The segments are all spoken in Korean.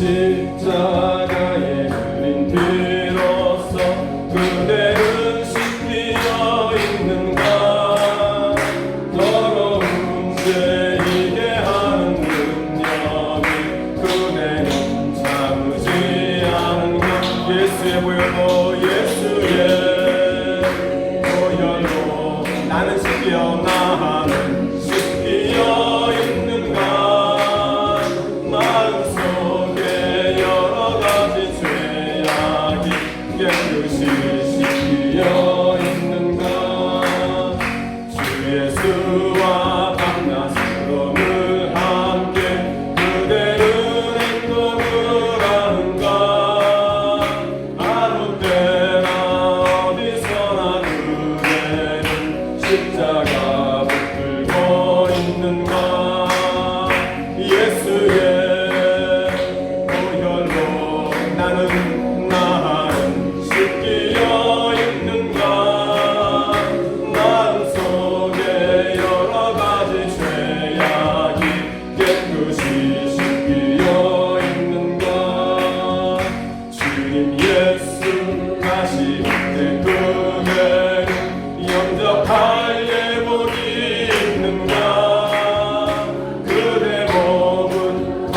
십자가에 흘린 피로써 그대는 씻기어 있는가. 더러운 죄 이게 하는 능력이 그대는 참으지 않은 것. 예수의 보혈로 예수의 보혈로 나는 씻기어 나는 씻기어 있는가. 마음속에 여러 가지 죄악이 깨끗이 씻기어 있는가. 주 예수와 밤낮으로 늘 함께 그대는 행동을 하는가. 아무 때나 어디서나 그대는 십자가 붙들고 있는가. 예수의 보혈로 나는 씻기어 있는가. 마음속에 여러 가지 죄악이 깨끗이 씻기어 있는가. 주님 예수 다시 올때 그대는 영접할 예복이 있는가. 그대 몸은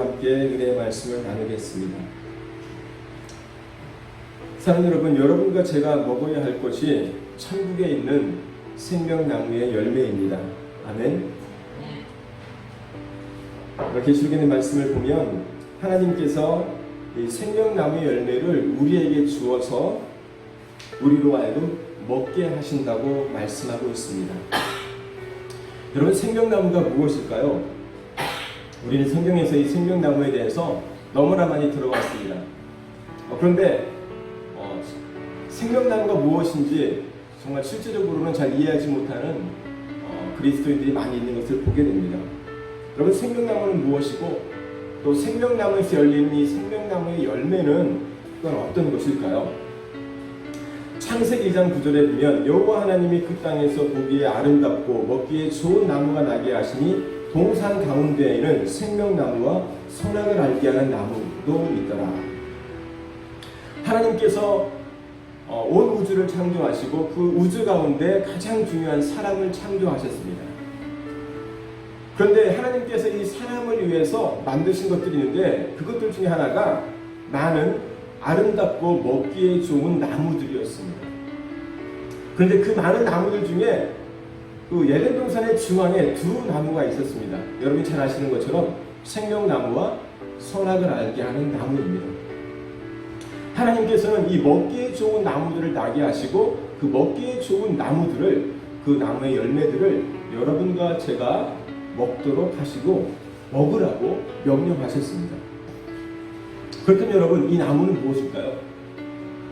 함께 은혜의 말씀을 나누겠습니다. 사랑하는 여러분, 여러분과 제가 먹어야 할 것이 천국에 있는 생명나무의 열매입니다. 아멘. 계시록의 말씀을 보면 하나님께서 이 생명나무의 열매를 우리에게 주어서 우리로 하여금 먹게 하신다고 말씀하고 있습니다. 여러분, 생명나무가 무엇일까요? 우리는 성경에서 이 생명나무에 대해서 너무나 많이 들어봤습니다. 그런데 생명나무가 무엇인지 정말 실제적으로는 잘 이해하지 못하는 그리스도인들이 많이 있는 것을 보게 됩니다. 여러분, 생명나무는 무엇이고 또 생명나무에서 열리는 이 생명나무의 열매는 그건 어떤 것일까요? 창세기 2장 9절에 보면 여호와 하나님이 그 땅에서 보기에 아름답고 먹기에 좋은 나무가 나게 하시니 동산 가운데에는 생명나무와 선악을 알게 하는 나무도 있더라. 하나님께서 온 우주를 창조하시고 그 우주 가운데 가장 중요한 사람을 창조하셨습니다. 그런데 하나님께서 이 사람을 위해서 만드신 것들이 있는데 그것들 중에 하나가 많은 아름답고 먹기에 좋은 나무들이었습니다. 그런데 그 많은 나무들 중에 그 예덴 동산의 중앙에 두 나무가 있었습니다. 여러분이 잘 아시는 것처럼 생명나무와 선악을 알게 하는 나무입니다. 하나님께서는 이 먹기에 좋은 나무들을 나게 하시고 그 먹기에 좋은 나무들을, 그 나무의 열매들을 여러분과 제가 먹도록 하시고 먹으라고 명령하셨습니다. 그렇다면 여러분, 이 나무는 무엇일까요?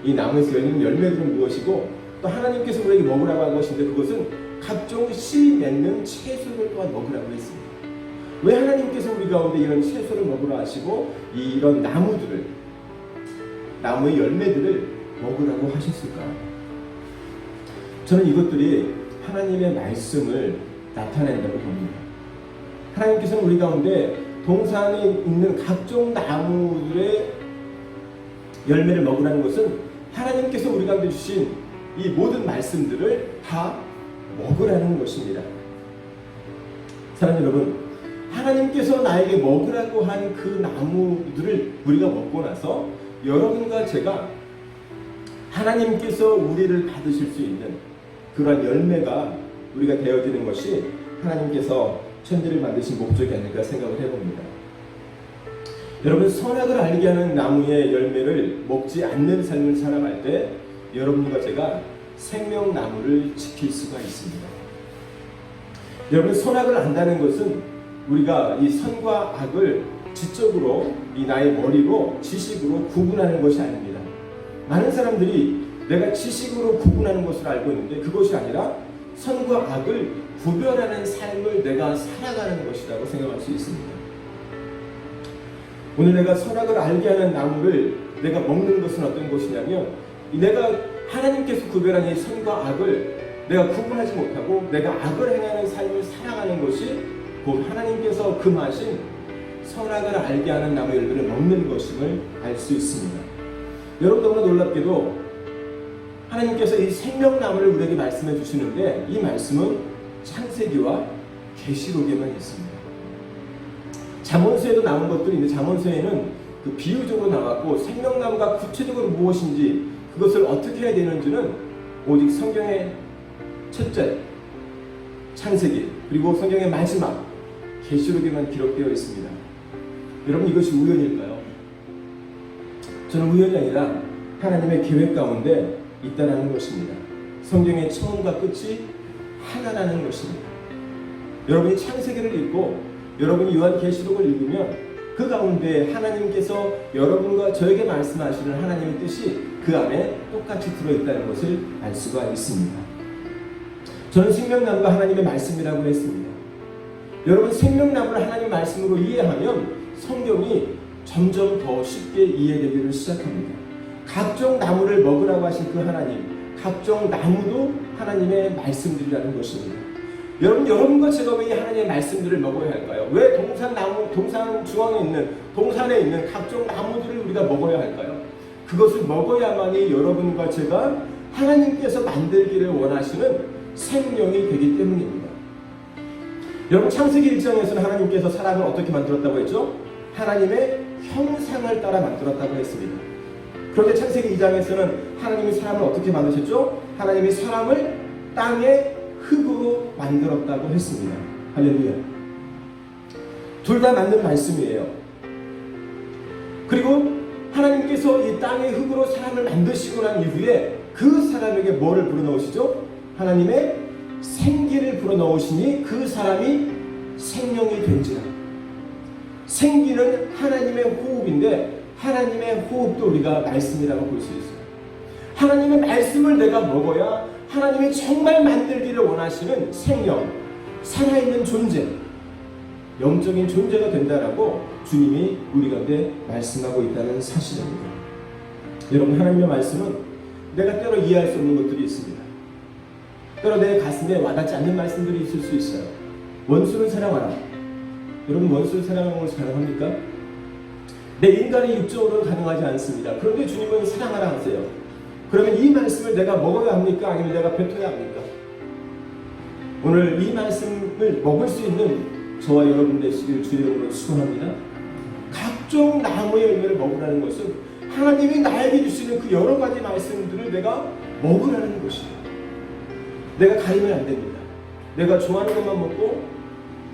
이 나무에서 열리는 열매들은 무엇이고 또 하나님께서 우리에게 먹으라고 한 것인데 그것은 각종 씨 맺는 채소를 또한 먹으라고 했습니다. 왜 하나님께서 우리 가운데 이런 채소를 먹으라 하시고 이런 나무들을, 나무의 열매들을 먹으라고 하셨을까요? 저는 이것들이 하나님의 말씀을 나타낸다고 봅니다. 하나님께서는 우리 가운데 동산에 있는 각종 나무들의 열매를 먹으라는 것은 하나님께서 우리 가운데 주신 이 모든 말씀들을 다 먹으라는 것입니다. 사랑하는 여러분, 하나님께서 나에게 먹으라고 한 그 나무들을 우리가 먹고 나서 여러분과 제가 하나님께서 우리를 받으실 수 있는 그런 열매가 우리가 되어지는 것이 하나님께서 천지를 만드신 목적이 아닐까 생각을 해봅니다. 여러분, 선악을 알게 하는 나무의 열매를 먹지 않는 삶을 살아갈 때 여러분과 제가 생명나무를 지킬 수가 있습니다. 여러분, 선악을 안다는 것은 우리가 이 선과 악을 지적으로 이 나의 머리로 지식으로 구분하는 것이 아닙니다. 많은 사람들이 내가 지식으로 구분하는 것을 알고 있는데 그것이 아니라 선과 악을 구별하는 삶을 내가 살아가는 것이라고 생각할 수 있습니다. 오늘 내가 선악을 알게 하는 나무를 내가 먹는 것은 어떤 것이냐면 내가 하나님께서 구별한 이 선과 악을 내가 구분하지 못하고 내가 악을 행하는 삶을 살아가는 것이 곧 하나님께서 금하신 선악을 알게 하는 나무 열매를 먹는 것임을 알 수 있습니다. 여러분, 너무나 놀랍게도 하나님께서 이 생명나무를 우리에게 말씀해 주시는데 이 말씀은 창세기와 계시록에만 있습니다. 잠언서에도 나온 것들이 있는데 잠언서에는 그 비유적으로 나왔고 생명나무가 구체적으로 무엇인지 그것을 어떻게 해야 되는지는 오직 성경의 첫째 창세기 그리고 성경의 마지막 계시록에만 기록되어 있습니다. 여러분, 이것이 우연일까요? 저는 우연이 아니라 하나님의 계획 가운데 있다라는 것입니다. 성경의 처음과 끝이 하나라는 것입니다. 여러분이 창세기를 읽고 여러분이 요한계시록을 읽으면 그 가운데 하나님께서 여러분과 저에게 말씀하시는 하나님의 뜻이 그 안에 똑같이 들어있다는 것을 알 수가 있습니다. 저는 생명나무가 하나님의 말씀이라고 했습니다. 여러분, 생명나무를 하나님의 말씀으로 이해하면 성경이 점점 더 쉽게 이해되기를 시작합니다. 각종 나무를 먹으라고 하신 그 하나님, 각종 나무도 하나님의 말씀들이라는 것입니다. 여러분과 제가 왜 이 하나님의 말씀들을 먹어야 할까요? 왜 동산 중앙에 있는, 동산에 있는 각종 나무들을 우리가 먹어야 할까요? 그것을 먹어야만이 여러분과 제가 하나님께서 만들기를 원하시는 생명이 되기 때문입니다. 여러분, 창세기 1장에서는 하나님께서 사람을 어떻게 만들었다고 했죠? 하나님의 형상을 따라 만들었다고 했습니다. 그런데 창세기 2장에서는 하나님이 사람을 어떻게 만드셨죠? 하나님이 사람을 땅의 흙으로 만들었다고 했습니다. 할렐루야. 둘 다 맞는 말씀이에요. 그리고 하나님께서 이 땅의 흙으로 사람을 만드시고 난 이후에 그 사람에게 뭐를 불어넣으시죠? 하나님의 생기를 불어넣으시니 그 사람이 생명이 된지라. 생기는 하나님의 호흡인데 하나님의 호흡도 우리가 말씀이라고 볼 수 있어요. 하나님의 말씀을 내가 먹어야 하나님이 정말 만들기를 원하시는 생명, 살아있는 존재, 영적인 존재가 된다라고 주님이 우리 가운데 말씀하고 있다는 사실입니다. 여러분, 하나님의 말씀은 내가 때로 이해할 수 없는 것들이 있습니다. 때로 내 가슴에 와닿지 않는 말씀들이 있을 수 있어요. 원수를 사랑하라. 여러분, 원수를 사랑하는 걸 가능합니까? 내 인간의 육적으로는 가능하지 않습니다. 그런데 주님은 사랑하라 하세요. 그러면 이 말씀을 내가 먹어야 합니까? 아니면 내가 뱉어야 합니까? 오늘 이 말씀을 먹을 수 있는 저와 여러분 되시길 주의 이름으로 축원합니다. 각종 나무의 열매를 먹으라는 것은 하나님이 나에게 주시는 그 여러 가지 말씀들을 내가 먹으라는 것이에요. 내가 가리면 안 됩니다. 내가 좋아하는 것만 먹고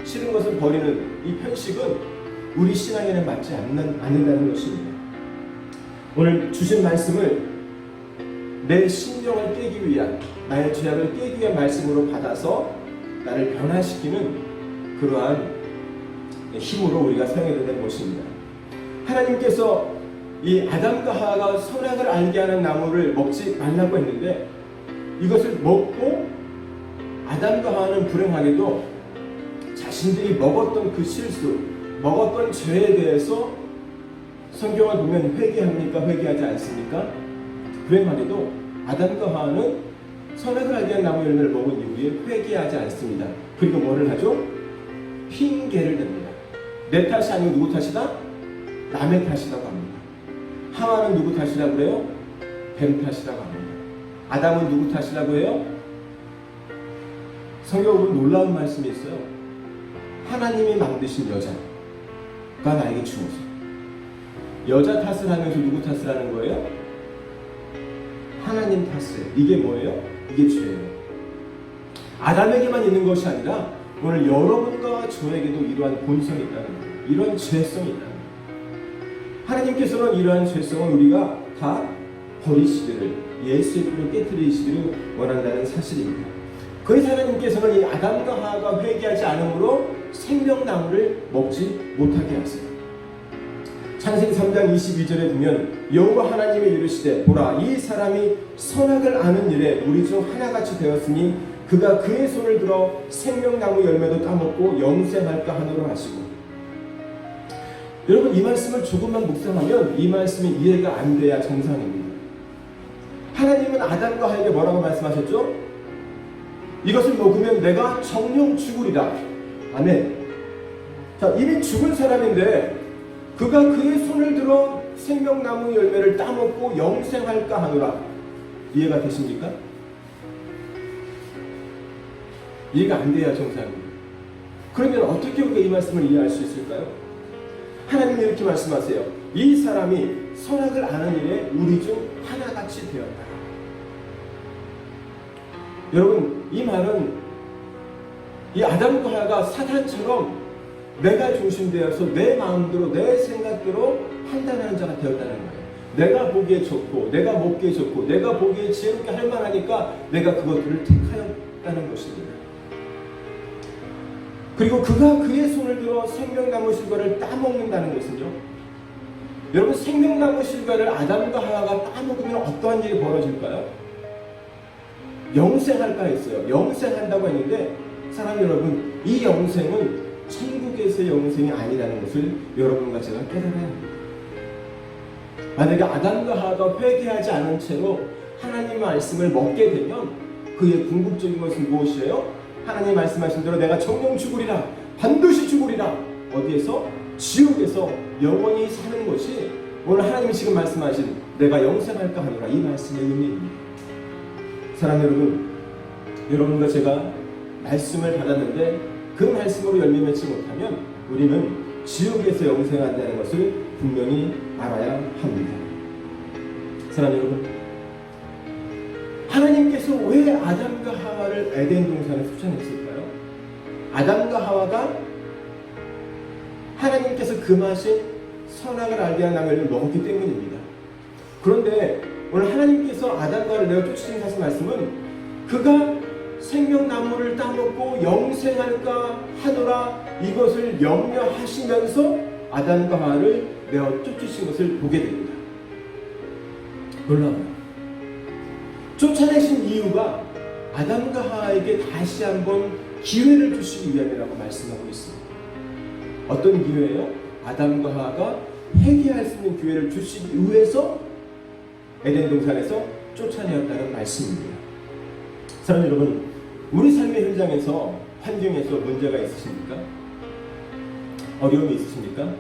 싫은 것을 버리는 이 편식은 우리 신앙에는 맞지 않는다는 것입니다. 오늘 주신 말씀을 내 심령을 깨기 위한, 나의 죄악을 깨기 위한 말씀으로 받아서 나를 변화시키는 그러한 힘으로 우리가 사용해야 되는 것입니다. 하나님께서 이 아담과 하와가 선악을 알게 하는 나무를 먹지 말라고 했는데 이것을 먹고 아담과 하와는 불행하게도 자신들이 먹었던 그 실수, 먹었던 죄에 대해서 성경을 보면 회개합니까? 회개하지 않습니까? 불행하게도 아담과 하와는 선악을 알게 한 나무 열매를 먹은 이후에 회개하지 않습니다. 그리고 뭐를 하죠? 핑계를 냅니다. 내 탓이 아니고 누구 탓이다? 남의 탓이라고 합니다. 하와는 누구 탓이라고 그래요? 뱀 탓이라고 합니다. 아담은 누구 탓이라고 해요? 성경에 보면 놀라운 말씀이 있어요. 하나님이 만드신 여자가 나에게 주어서 여자 탓을 하면서 누구 탓을 하는 거예요? 하나님 탓을. 이게 뭐예요? 이게 죄예요. 아담에게만 있는 것이 아니라 오늘 여러분과 저에게도 이러한 본성이 있다는 거예요. 이런 죄성이 있다는 거예요. 하나님께서는 이러한 죄성을 우리가 다 버리시기를, 예수의 피로 깨뜨리시기를 원한다는 사실입니다. 그래서 하나님께서는 이 아담과 하와가 회개하지 않으므로 생명나무를 먹지 못하게 하세요. 창세기 3장 22절에 보면 여호와 하나님이 이르시되 보라, 이 사람이 선악을 아는 일에 우리 중 하나같이 되었으니 그가 그의 손을 들어 생명나무 열매도 따먹고 영생할까 하노라 하시고. 여러분, 이 말씀을 조금만 묵상하면 이 말씀이 이해가 안 돼야 정상입니다. 하나님은 아담과 하와에게 뭐라고 말씀하셨죠? 이것을 먹으면 내가 정령 죽으리라. 아멘. 자, 이미 죽은 사람인데 그가 그의 손을 들어 생명나무 열매를 따먹고 영생할까 하노라. 이해가 되십니까? 이해가 안 돼야 정상입니다. 그러면 어떻게 우리가 이 말씀을 이해할 수 있을까요? 하나님이 이렇게 말씀하세요. 이 사람이 선악을 아는 일에 우리 중 하나같이 되었다. 여러분, 이 말은 이 아담과 하와가 사탄처럼 내가 중심되어서 내 마음대로 내 생각대로 판단하는 자가 되었다는 거예요. 내가 보기에 좋고 내가 먹기에 좋고 내가 보기에 지혜롭게 할 만하니까 내가 그것들을 택하였다는 것입니다. 그리고 그가 그의 손을 들어 생명나무 실과를 따먹는다는 것은요, 여러분, 생명나무 실과를 아담과 하와가 따먹으면 어떠한 일이 벌어질까요? 영생할까 했어요. 영생한다고 했는데 사랑 여러분, 이 영생은 천국에서의 영생이 아니라는 것을 여러분과 제가 깨달아야 합니다. 만약에 아담과 하와가 회개하지 않은 채로 하나님 말씀을 먹게 되면 그의 궁극적인 것은 무엇이에요? 하나님 말씀하신 대로 내가 정령 죽으리라, 반드시 죽으리라. 어디에서? 지옥에서 영원히 사는 것이 오늘 하나님이 지금 말씀하신 내가 영생할까 하노라, 이 말씀의 의미입니다. 사랑 여러분, 여러분과 제가 말씀을 받았는데 그 말씀으로 열매 맺지 못하면 우리는 지옥에서 영생한다는 것을 분명히 알아야 합니다. 사랑하는 여러분, 하나님께서 왜 아담과 하와를 에덴 동산에 추천했을까요? 아담과 하와가 하나님께서 금하신 선악을 알게 한 나무를 먹었기 때문입니다. 그런데 오늘 하나님께서 아담과 하와를 내어 쫓으신 하신 말씀은 그가 생명나무를 따먹고 영생할까 하노라 이것을 염려하시면서 아담과 하와를 내어 쫓으신 것을 보게 됩니다. 놀라워요. 쫓아내신 이유가 아담과 하와에게 다시 한번 기회를 주시기 위함이라고 말씀하고 있습니다. 어떤 기회예요? 아담과 하와가 회개할 수 있는 기회를 주시기 위해서 에덴 동산에서 쫓아내었다는 말씀입니다. 사랑하는 여러분, 우리 삶의 현장에서 환경에서 문제가 있으십니까? 어려움이 있으십니까?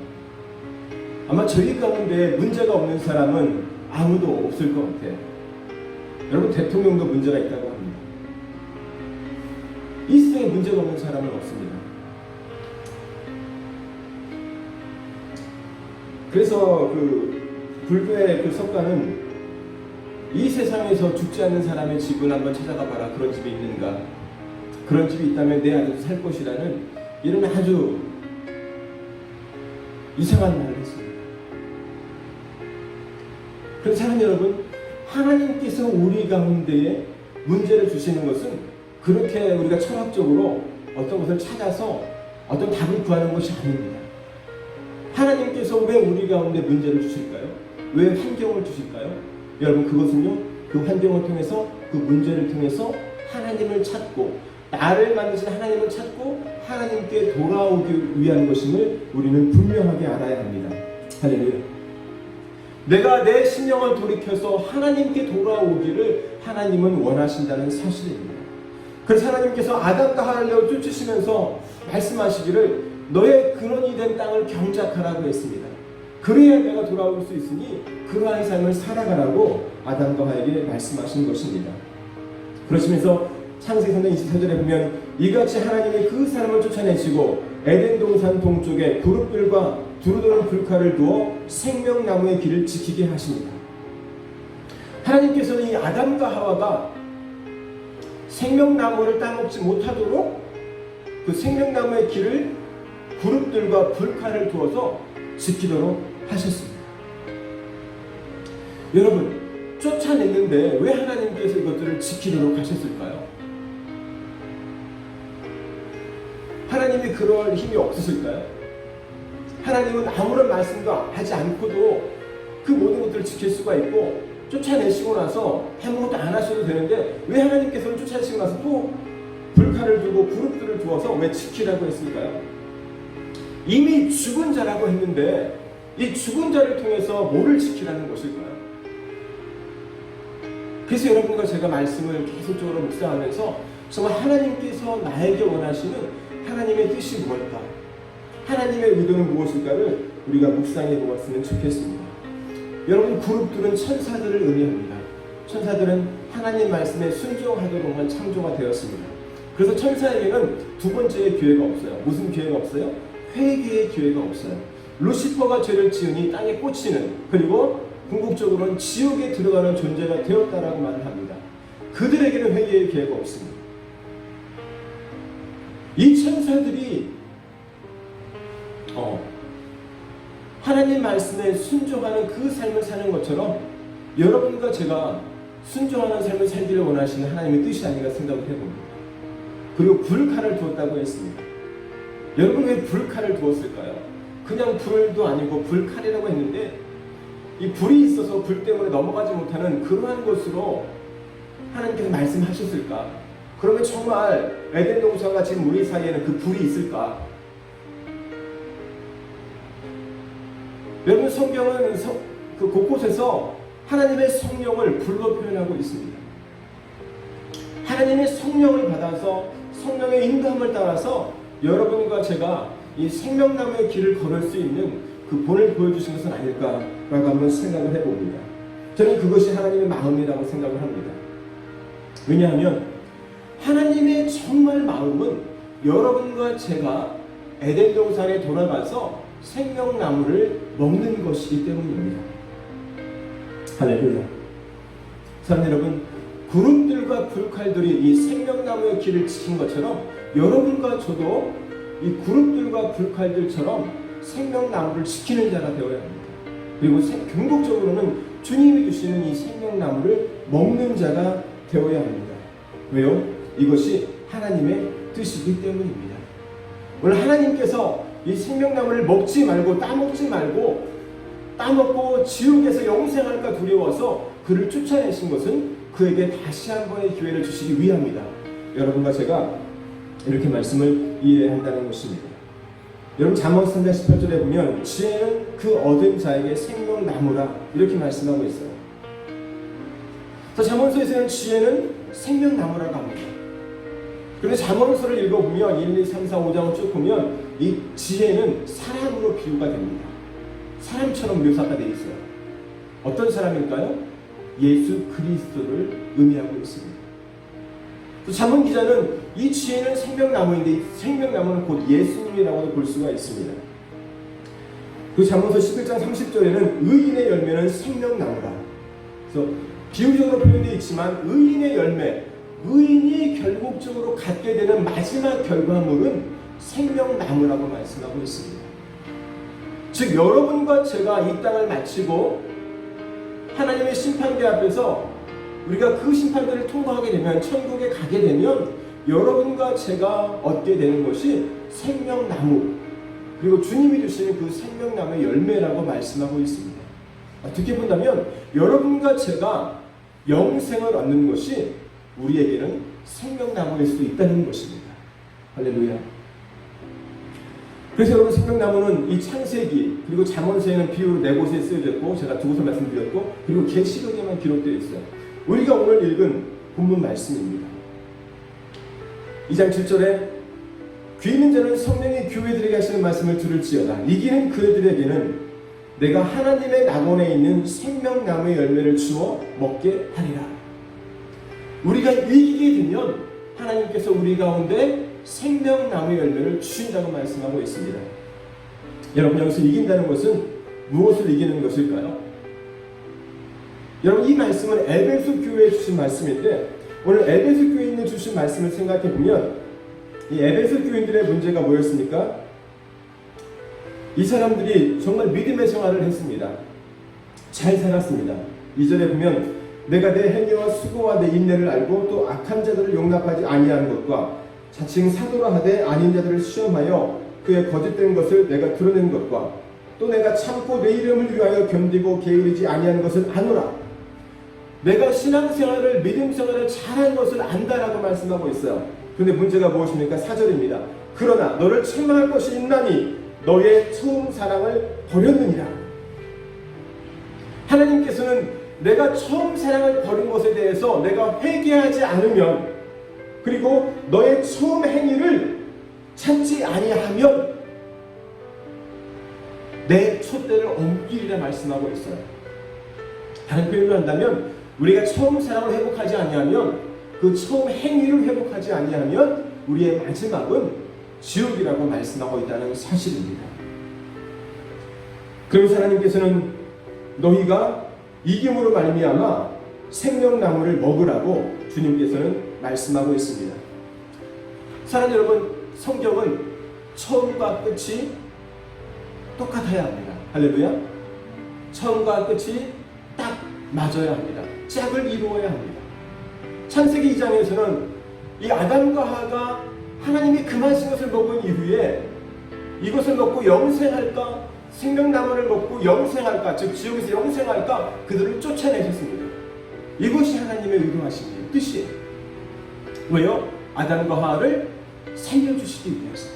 아마 저희 가운데 문제가 없는 사람은 아무도 없을 것 같아요. 여러분, 대통령도 문제가 있다고 합니다. 이 세상에 문제가 없는 사람은 없습니다. 그래서 불교의 석가는 이 세상에서 죽지 않는 사람의 집을 한번 찾아가 봐라. 그런 집이 있는가? 그런 집이 있다면 내 안에서 살 것이라는 이런 아주 이상한 말을 했습니다. 그래서 사랑하는 여러분, 하나님께서 우리 가운데에 문제를 주시는 것은 그렇게 우리가 철학적으로 어떤 것을 찾아서 어떤 답을 구하는 것이 아닙니다. 하나님께서 왜 우리 가운데 문제를 주실까요? 왜 환경을 주실까요? 여러분, 그것은요, 그 환경을 통해서, 그 문제를 통해서 하나님을 찾고 나를 만드신 하나님을 찾고 하나님께 돌아오기 위한 것임을 우리는 분명하게 알아야 합니다. 할렐루야. 내가 내 심령을 돌이켜서 하나님께 돌아오기를 하나님은 원하신다는 사실입니다. 그래서 하나님께서 아담과 하와를 쫓으시면서 말씀하시기를 너의 근원이 된 땅을 경작하라고 했습니다. 그래야 내가 돌아올 수 있으니 그러한 삶을 살아가라고 아담과 하와에게 말씀하신 것입니다. 그러시면서 창세기 3장 24절에 보면 이같이 하나님이 그 사람을 쫓아내시고 에덴 동산 동쪽에 그룹들과 두루도는 불칼을 두어 생명나무의 길을 지키게 하십니다. 하나님께서는 이 아담과 하와가 생명나무를 따먹지 못하도록 그 생명나무의 길을 그룹들과 불칼을 두어서 지키도록 하셨습니다. 여러분, 쫓아냈는데 왜 하나님께서 이것들을 지키도록 하셨을까요? 하나님이 그럴 힘이 없으실까요? 하나님은 아무런 말씀도 하지 않고도 그 모든 것들을 지킬 수가 있고 쫓아내시고 나서 아무것도 안 하셔도 되는데 왜 하나님께서는 쫓아내시고 나서 또 불칼을 두고 그룹들을 두어서 왜 지키라고 했을까요? 이미 죽은 자라고 했는데 이 죽은 자를 통해서 뭐를 지키라는 것일까요? 그래서 여러분과 제가 말씀을 계속적으로 묵상하면서 정말 하나님께서 나에게 원하시는 하나님의 뜻이 무엇일까? 하나님의 의도는 무엇일까를 우리가 묵상해 보았으면 좋겠습니다. 여러분, 그룹들은 천사들을 의미합니다. 천사들은 하나님 말씀에 순종하도록만 창조가 되었습니다. 그래서 천사에게는 두 번째의 기회가 없어요. 무슨 기회가 없어요? 회개의 기회가 없어요. 루시퍼가 죄를 지으니 땅에 꽂히는, 그리고 궁극적으로는 지옥에 들어가는 존재가 되었다라고 말을 합니다. 그들에게는 회개의 기회가 없습니다. 이 천사들이 하나님 말씀에 순종하는 그 삶을 사는 것처럼 여러분과 제가 순종하는 삶을 살기를 원하시는 하나님의 뜻이 아닌가 생각을 해봅니다. 그리고 불칼을 두었다고 했습니다. 여러분, 왜 불칼을 두었을까요? 그냥 불도 아니고 불칼이라고 했는데 이 불이 있어서 불 때문에 넘어가지 못하는 그러한 것으로 하나님께서 말씀하셨을까? 그러면 정말 에덴 동산과 지금 우리 사이에는 그 불이 있을까? 여러분, 성경은 그 곳곳에서 하나님의 성령을 불로 표현하고 있습니다. 하나님의 성령을 받아서 성령의 인도함을 따라서 여러분과 제가 이 생명나무의 길을 걸을 수 있는 그 본을 보여주신 것은 아닐까라고 한번 생각을 해봅니다. 저는 그것이 하나님의 마음이라고 생각을 합니다. 왜냐하면 하나님의 정말 마음은 여러분과 제가 에덴 동산에 돌아가서 생명나무를 먹는 것이기 때문입니다. 할렐루야. 사랑하는 여러분, 구름들과 불칼들이 이 생명나무의 길을 지킨 것처럼 여러분과 저도 이 구름들과 불칼들처럼 생명나무를 지키는 자가 되어야 합니다. 그리고 궁극적으로는 주님이 주시는 이 생명나무를 먹는 자가 되어야 합니다. 왜요? 이것이 하나님의 뜻이기 때문입니다. 오늘 하나님께서 이 생명나무를 먹지 말고 따먹지 말고 따먹고 지옥에서 영생할까 두려워서 그를 쫓아내신 것은 그에게 다시 한 번의 기회를 주시기 위함이다. 여러분과 제가 이렇게 말씀을 이해한다는 것입니다. 여러분 잠언 3장 18절에 보면 지혜는 그 얻은 자에게 생명나무라 이렇게 말씀하고 있어요. 잠언서에서는 지혜는 생명나무라고 합니다. 그런데 잠언서를 읽어보면 1, 2, 3, 4, 5장을 쭉 보면 이 지혜는 사람으로 비유가 됩니다. 사람처럼 묘사가 되어 있어요. 어떤 사람일까요? 예수 그리스도를 의미하고 있습니다. 잠언 기자는 이 지혜는 생명나무인데 이 생명나무는 곧 예수님이라고도 볼 수가 있습니다. 그 잠언서 11장 30절에는 의인의 열매는 생명나무라. 그래서 비유적으로 표현되어 있지만 의인의 열매, 의인이 결국적으로 갖게 되는 마지막 결과물은 생명나무라고 말씀하고 있습니다. 즉 여러분과 제가 이 땅을 마치고 하나님의 심판대 앞에서 우리가 그 심판대를 통과하게 되면 천국에 가게 되면 여러분과 제가 얻게 되는 것이 생명나무 그리고 주님이 주시는 그 생명나무의 열매라고 말씀하고 있습니다. 어떻게 본다면 여러분과 제가 영생을 얻는 것이 우리에게는 생명나무일 수도 있다는 것입니다. 할렐루야. 그래서 여러분 생명나무는 이 창세기 그리고 잠언서에는 비유로 4곳에 쓰여졌고 제가 2곳을 말씀드렸고 그리고 계시록에만 기록되어 있어요. 우리가 오늘 읽은 본문 말씀입니다. 2장 7절에 귀 있는 자는 성령이 교회들에게 하시는 말씀을 들을지어다. 이기는 그들에게는 내가 하나님의 낙원에 있는 생명나무의 열매를 주어 먹게 하리라. 우리가 이기게 되면 하나님께서 우리 가운데 생명나무의 열매를 주신다고 말씀하고 있습니다. 여러분 여기서 이긴다는 것은 무엇을 이기는 것일까요? 여러분 이 말씀은 에베소 교회에 주신 말씀인데 오늘 에베소 교회에 있는 주신 말씀을 생각해 보면 이 에베소 교인들의 문제가 뭐였습니까? 이 사람들이 정말 믿음의 생활을 했습니다. 잘 살았습니다. 2절에 보면 내가 내 행위와 수고와 내 인내를 알고 또 악한 자들을 용납하지 아니하는 것과 자칭 사도라 하되 아닌 자들을 시험하여 그의 거짓된 것을 내가 드러낸 것과 또 내가 참고 내 이름을 위하여 견디고 게으르지 아니하는 것을 아노라. 내가 신앙생활을 믿음생활을 잘한 것을 안다라고 말씀하고 있어요. 그런데 문제가 무엇입니까? 4절입니다. 그러나 너를 책망할 것이 있나니 너의 처음 사랑을 버렸느니라. 하나님께서는 내가 처음 사랑을 버린 것에 대해서 내가 회개하지 않으면 그리고 너의 처음 행위를 찾지 아니하면 내 촛대를 옮기리라 말씀하고 있어요. 다른 표현을 한다면 우리가 처음 사랑을 회복하지 아니하면 그 처음 행위를 회복하지 아니하면 우리의 마지막은 지옥이라고 말씀하고 있다는 사실입니다. 그러면서 하나님께서는 너희가 이김으로 말미암아 생명나무를 먹으라고 주님께서는 말씀하고 있습니다. 사랑하는 여러분, 성경은 처음과 끝이 똑같아야 합니다. 할렐루야. 처음과 끝이 딱 맞아야 합니다. 짝을 이루어야 합니다. 창세기 2장에서는 이 아담과 하가 하나님이 금하신 것을 먹은 이후에 이것을 먹고 영생할까 생명나무를 먹고 영생할까 즉 지옥에서 영생할까 그들을 쫓아내셨습니다. 이것이 하나님의 의도하신 뜻이에요. 왜요? 아담과 하와를 살려주시기 위해서.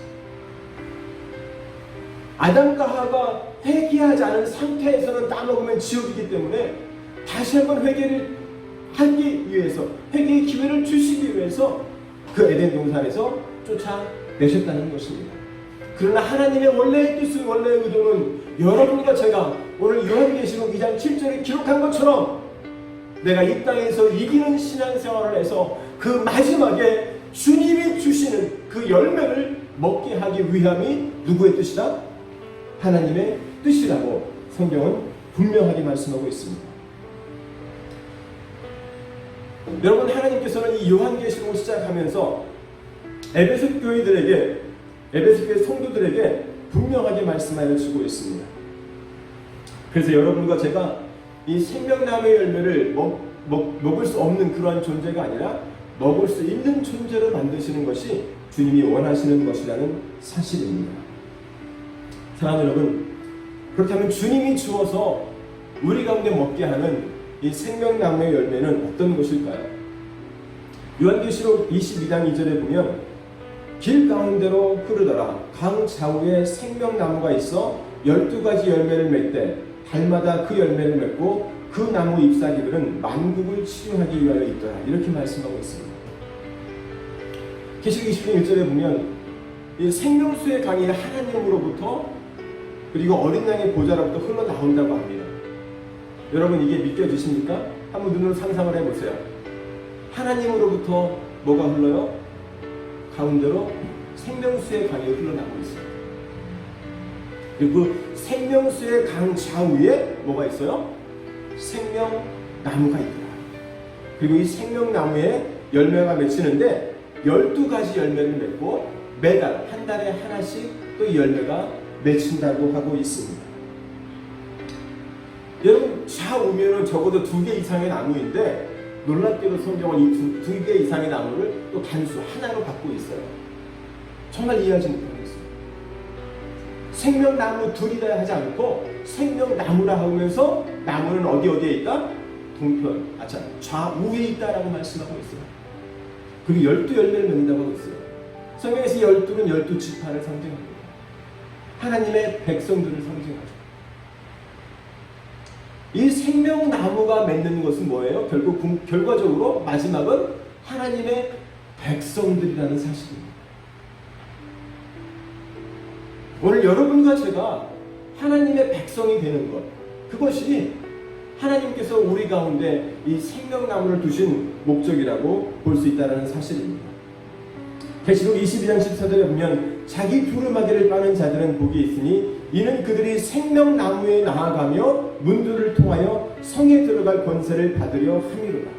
아담과 하와가 회개하지 않은 상태에서는 따먹으면 지옥이기 때문에 다시 한번 회개를 하기 위해서 회개의 기회를 주시기 위해서 그 에덴 동산에서 쫓아내셨다는 것입니다. 그러나 하나님의 원래의 뜻은 원래의 의도는 여러분과 제가 오늘 요한계시록 2장 7절에 기록한 것처럼 내가 이 땅에서 이기는 신앙생활을 해서 그 마지막에 주님이 주시는 그 열매를 먹게 하기 위함이 누구의 뜻이다? 하나님의 뜻이라고 성경은 분명하게 말씀하고 있습니다. 여러분, 하나님께서는 이 요한계시록을 시작하면서 에베소 교회들에게, 에베소 교회 성도들에게 분명하게 말씀하여 주고 있습니다. 그래서 여러분과 제가 이 생명나무의 열매를 먹을 수 없는 그러한 존재가 아니라 먹을 수 있는 존재로 만드시는 것이 주님이 원하시는 것이라는 사실입니다. 사랑하는 여러분, 그렇다면 주님이 주어서 우리 가운데 먹게 하는 이 생명나무의 열매는 어떤 것일까요? 요한계시록 22장 2절에 보면 길 가운데로 흐르더라 강 좌우에 생명나무가 있어 12가지 열매를 맺되 달마다 그 열매를 맺고 그 나무 잎사귀들은 만국을 치유하기 위하여 있더라. 이렇게 말씀하고 있습니다. 계시록 20장 1절에 보면 이 생명수의 강이 하나님으로부터 그리고 어린 양의 보좌로부터 흘러나온다고 합니다. 여러분, 이게 믿겨지십니까? 한번 눈으로 상상을 해보세요. 하나님으로부터 뭐가 흘러요? 가운데로 생명수의 강이 흘러나오고 있어요. 그리고 생명수의 강 좌우에 뭐가 있어요? 생명나무가 있더라. 그리고 이 생명나무에 열매가 맺히는데 12가지 열매를 맺고 매달 한 달에 하나씩 또 이 열매가 맺힌다고 하고 있습니다. 여러분, 좌우면은 적어도 2개 이상의 나무인데 놀랍게도 성경은 이 2개 이상의 나무를 또 단수 하나로 갖고 있어요. 정말 이해하지 못하겠어요. 생명나무 둘이라 하지 않고 생명나무라 하면서 나무는 어디에 있다? 좌우에 있다라고 말씀하고 있어요. 그리고 12열매를 맺는다고 하고 있어요. 성경에서 12는 12지파를 상징합니다. 하나님의 백성들을 상징하죠. 이 생명나무가 맺는 것은 뭐예요? 결과적으로 마지막은 하나님의 백성들이라는 사실입니다. 오늘 여러분과 제가 하나님의 백성이 되는 것, 그것이 하나님께서 우리 가운데 이 생명나무를 두신 목적이라고 볼 수 있다는 사실입니다. 계시록 22장 14절에 보면 자기 두루마기를 빠는 자들은 복이 있으니 이는 그들이 생명나무에 나아가며 문들을 통하여 성에 들어갈 권세를 받으려 함이로다.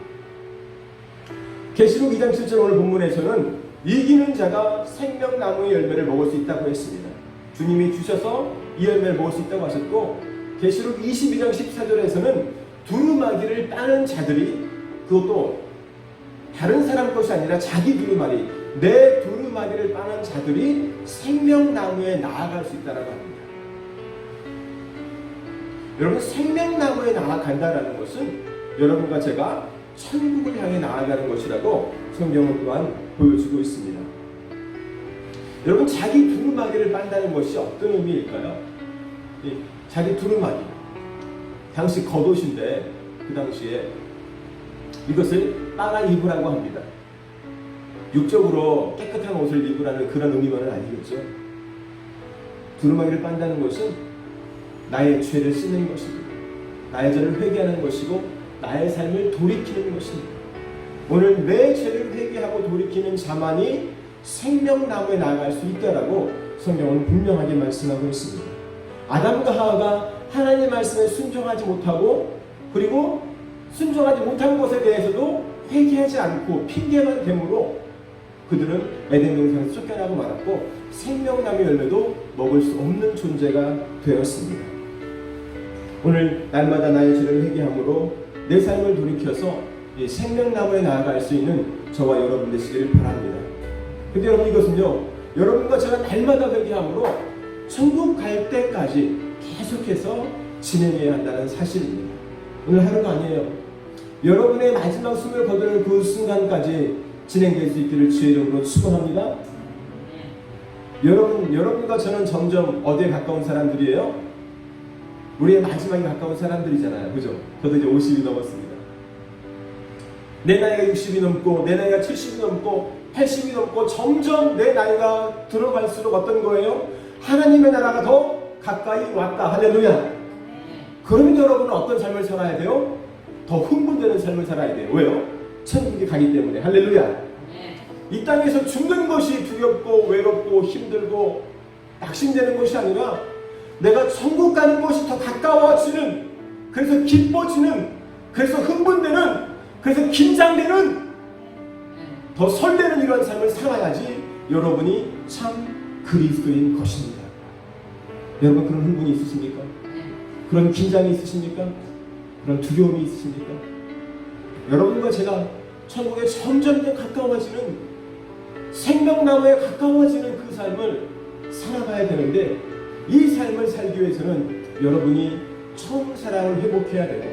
계시록 2장 7절 오늘 본문에서는 이기는 자가 생명나무의 열매를 먹을 수 있다고 했습니다. 주님이 주셔서 이 열매를 먹을 수 있다고 하셨고, 계시록 22장 14절에서는 두루마기를 빠는 자들이, 그것도 다른 사람 것이 아니라 자기 두루마기, 내 두루마기를 빠는 자들이 생명나무에 나아갈 수 있다고 합니다. 여러분, 생명나무에 나아간다는 것은 여러분과 제가 천국을 향해 나아가는 것이라고 성경은 또한 보여주고 있습니다. 여러분, 자기 두루마기를 빤다는 것이 어떤 의미일까요? 자기 두루마기, 당시 겉옷인데 그 당시에 이것을 빨아 입으라고 합니다. 육적으로 깨끗한 옷을 입으라는 그런 의미만은 아니겠죠. 두루마기를 빤다는 것은 나의 죄를 씻는 것이고, 나의 죄를 회개하는 것이고, 나의 삶을 돌이키는 것입니다. 오늘 내 죄를 회개하고 돌이키는 자만이 생명나무에 나아갈 수 있다라고 성경은 분명하게 말씀하고 있습니다. 아담과 하와가 하나님의 말씀에 순종하지 못하고, 그리고 순종하지 못한 것에 대해서도 회개하지 않고 핑계만 됨으로 그들은 에덴 동산에서 쫓겨나고 말았고, 생명나무 열매도 먹을 수 없는 존재가 되었습니다. 오늘 날마다 나의 죄를 회개함으로 내 삶을 돌이켜서 이 생명나무에 나아갈 수 있는 저와 여러분 되시기를 바랍니다. 근데 여러분, 이것은요, 여러분과 제가 날마다 회개함으로 천국 갈 때까지 계속해서 진행해야 한다는 사실입니다. 오늘 하루가 아니에요. 여러분의 마지막 숨을 거두는 그 순간까지 진행될 수 있기를 주의 이름으로 축원합니다. 여러분과 저는 점점 어디에 가까운 사람들이에요? 우리의 마지막에 가까운 사람들이잖아요. 그죠? 저도 이제 50이 넘었습니다. 내 나이가 60이 넘고, 내 나이가 70이 넘고, 80이 넘고, 점점 내 나이가 들어갈수록 어떤 거예요? 하나님의 나라가 더 가까이 왔다. 할렐루야. 그러면 여러분은 어떤 삶을 살아야 돼요? 더 흥분되는 삶을 살아야 돼요. 왜요? 천국에 가기 때문에. 할렐루야. 이 땅에서 죽는 것이 두렵고 외롭고 힘들고 낙심되는 것이 아니라 내가 천국 가는 것이 더 가까워지는, 그래서 기뻐지는, 그래서 흥분되는, 그래서 긴장되는, 더 설레는 이러한 삶을 살아야지 여러분이 참 그리스도인 것입니다. 여러분 그런 흥분이 있으십니까? 그런 긴장이 있으십니까? 그런 두려움이 있으십니까? 여러분과 제가 천국에 점점 더 가까워지는, 생명나무에 가까워지는 그 삶을 살아가야 되는데, 이 삶을 살기 위해서는 여러분이 처음 사랑을 회복해야 되고,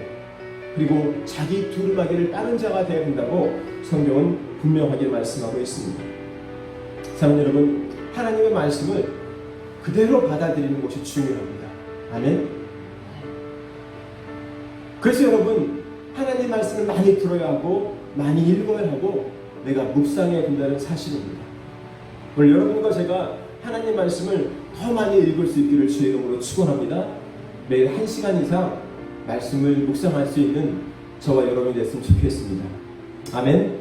그리고 자기 두루마기를 따른 자가 되어야 된다고 성경은 분명하게 말씀하고 있습니다. 사랑하는 여러분, 하나님의 말씀을 그대로 받아들이는 것이 중요합니다. 아멘. 그래서 여러분, 하나님 말씀을 많이 들어야 하고 많이 읽어야 하고 내가 묵상해야 된다는 사실입니다. 오늘 여러분과 제가 하나님 말씀을 더 많이 읽을 수 있기를 주의 이름으로 축원합니다. 매일 1시간 이상 말씀을 묵상할 수 있는 저와 여러분이 됐으면 좋겠습니다. 아멘.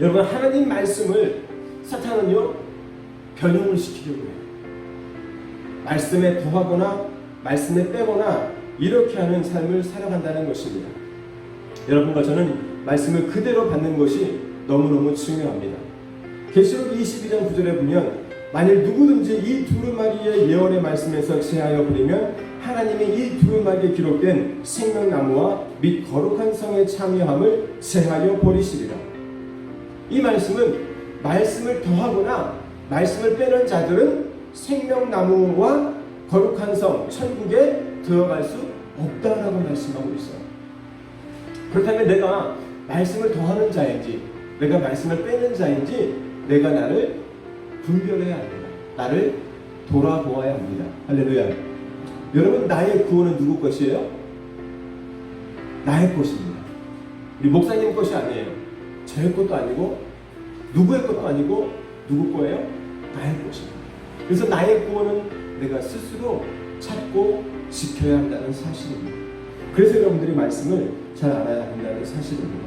여러분, 하나님 말씀을 사탄은요 변형을 시키려고 해요. 말씀에 더하거나 말씀에 빼거나 이렇게 하는 삶을 살아간다는 것입니다. 여러분과 저는 말씀을 그대로 받는 것이 너무너무 중요합니다. 계시록 22장 9절에 보면 만일 누구든지 이 두루마리의 예언의 말씀에서 제하여 버리면 하나님이 이 두루마리에 기록된 생명나무와 및 거룩한 성에 참여함을 제하여 버리시리라. 이 말씀은 말씀을 더하거나 말씀을 빼는 자들은 생명나무와 거룩한 성, 천국에 들어갈 수 없다라고 말씀하고 있어요. 그렇다면 내가 말씀을 더하는 자인지 내가 말씀을 빼는 자인지 내가 나를 분별해야 합니다. 나를 돌아보아야 합니다. 할렐루야. 여러분, 나의 구원은 누구 것이에요? 나의 것입니다. 우리 목사님 것이 아니에요. 저의 것도 아니고 누구의 것도 아니고 누구 거예요? 나의 것입니다. 그래서 나의 구원은 내가 스스로 찾고 지켜야 한다는 사실입니다. 그래서 여러분들이 말씀을 잘 알아야 한다는 사실입니다.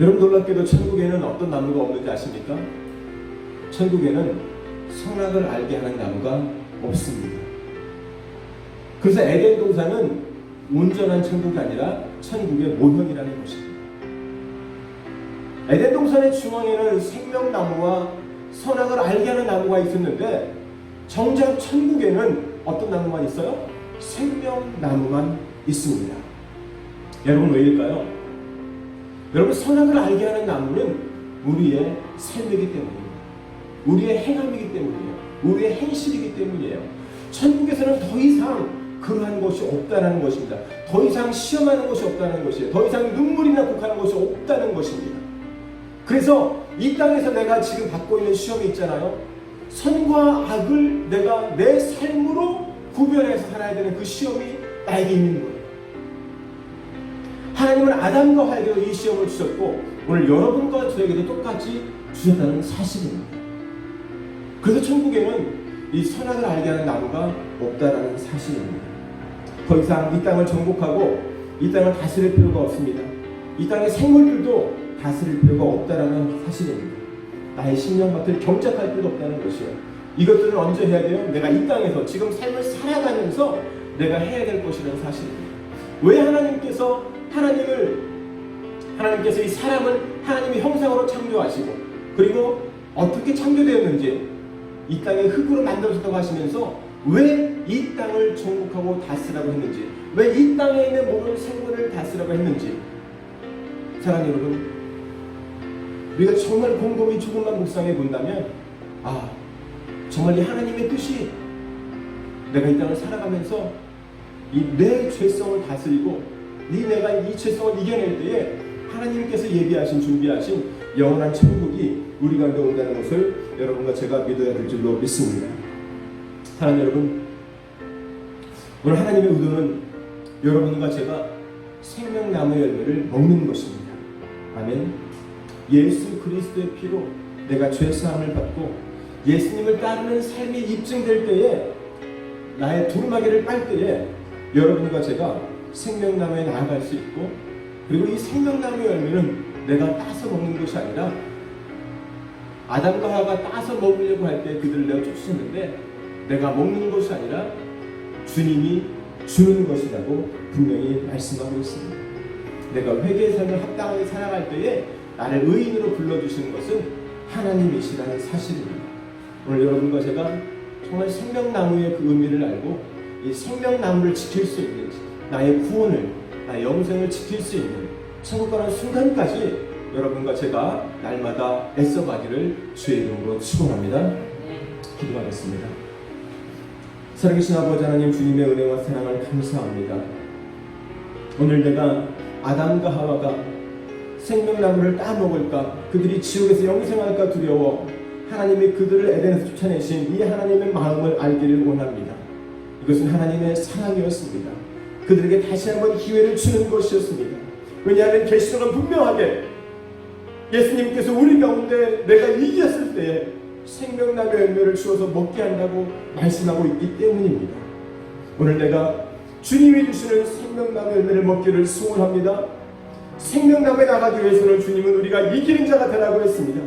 여러분, 놀랍게도 천국에는 어떤 나무가 없는지 아십니까? 천국에는 선악을 알게 하는 나무가 없습니다. 그래서 에덴 동산은 온전한 천국이 아니라 천국의 모형이라는 것입니다. 에덴 동산의 중앙에는 생명나무와 선악을 알게 하는 나무가 있었는데 정작 천국에는 어떤 나무만 있어요? 생명나무만 있습니다. 여러분, 왜일까요? 여러분, 선악을 알게 하는 나무는 우리의 삶이기 때문입니다. 우리의 행함이기 때문이에요. 우리의 행실이기 때문이에요. 천국에서는 더 이상 그러한 것이 없다는 것입니다. 더 이상 시험하는 것이 없다는 것이에요. 더 이상 눈물이나 곡하는 것이 없다는 것입니다. 그래서 이 땅에서 내가 지금 받고 있는 시험이 있잖아요. 선과 악을 내가 내 삶으로 구별해서 살아야 되는 그 시험이 나에게 있는 거예요. 하나님은 아담과 하에게도 이 시험을 주셨고 오늘 여러분과 저에게도 똑같이 주셨다는 사실입니다. 그래서 천국에는 이 선악을 알게 하는 나무가 없다라는 사실입니다. 더 이상 이 땅을 정복하고 이 땅을 다스릴 필요가 없습니다. 이 땅의 생물들도 다스릴 필요가 없다라는 사실입니다. 나의 심령밭을 경작할 필요도 없다는 것이에요. 이것들은 언제 해야 돼요? 내가 이 땅에서 지금 삶을 살아가면서 내가 해야 될 것이라는 사실입니다. 왜 하나님께서 이 사람을 하나님의 형상으로 창조하시고 그리고 어떻게 창조되었는지 이 땅의 흙으로 만들어졌다고 하시면서 왜 이 땅을 정복하고 다스라고 했는지, 왜 이 땅에 있는 모든 생물을 다스라고 했는지, 사랑하는 여러분, 우리가 정말 곰곰이 조금만 묵상해 본다면 정말 이 하나님의 뜻이 내가 이 땅을 살아가면서 이 내 죄성을 다스리고 내가 이 죄성을 이겨낼 때에 하나님께서 예비하신 준비하신 영원한 천국이 우리 가운데 온다는 것을 여러분과 제가 믿어야 될 줄로 믿습니다. 사랑하는 여러분, 오늘 하나님의 의도는 여러분과 제가 생명나무의 열매를 먹는 것입니다. 아멘. 예수 그리스도의 피로 내가 죄사함을 받고 예수님을 따르는 삶이 입증될 때에 나의 두루마기를 빨 때에 여러분과 제가 생명나무에 나아갈 수 있고 그리고 이 생명나무의 열매는 내가 따서 먹는 것이 아니라 아담과 하와가 따서 먹으려고 할 때 그들을 내가 쫓으셨는데 내가 먹는 것이 아니라 주님이 주는 것이라고 분명히 말씀하고 있습니다. 내가 회개의 삶을 합당하게 살아갈 때에 나를 의인으로 불러주시는 것은 하나님이시라는 사실입니다. 오늘 여러분과 제가 정말 생명나무의 그 의미를 알고 이 생명나무를 지킬 수 있는 나의 구원을, 나의 영생을 지킬 수 있는 천국 가는 순간까지 여러분과 제가 날마다 애써가기를 주의 이름으로 축원합니다. 기도하겠습니다. 살아계신 아버지 하나님, 주님의 은혜와 사랑을 감사합니다. 오늘 내가 아담과 하와가 생명나무를 따먹을까, 그들이 지옥에서 영생할까 두려워 하나님이 그들을 에덴에서 쫓아내신 이 하나님의 마음을 알기를 원합니다. 이것은 하나님의 사랑이었습니다. 그들에게 다시 한번 기회를 주는 것이었습니다. 왜냐하면 계시록은 분명하게 예수님께서 우리 가운데 내가 이겼을 때에 생명나무의 열매를 주어서 먹게 한다고 말씀하고 있기 때문입니다. 오늘 내가 주님이 주시는 생명나무의 열매를 먹기를 소원합니다. 생명나무에 나가기 위해서는 주님은 우리가 이기는 자가 되라고 했습니다.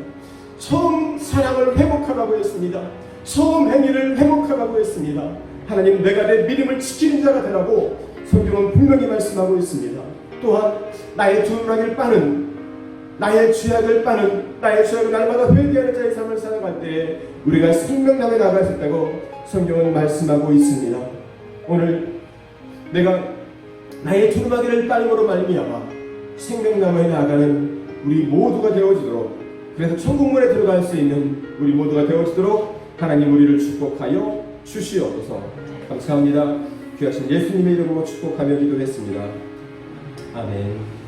처음 사랑을 회복하라고 했습니다. 처음 행위를 회복하라고 했습니다. 하나님, 내가 내 믿음을 지키는 자가 되라고 성경은 분명히 말씀하고 있습니다. 또한 나의 두루마기를 빠는, 나의 죄악을 빠는, 나의 죄악을 날마다 회개하는 자의 삶을 살아갈 때에 우리가 생명나무에 나갈 수 있다고 성경은 말씀하고 있습니다. 오늘 내가 나의 두루마기를 빨므로 말미암아 생명나무에 나가는 우리 모두가 되어지도록, 그래서 천국문에 들어갈 수 있는 우리 모두가 되어지도록 하나님 우리를 축복하여 주시옵소서. 감사합니다. 귀하신 예수님의 이름으로 축복하며 기도했습니다. 아멘.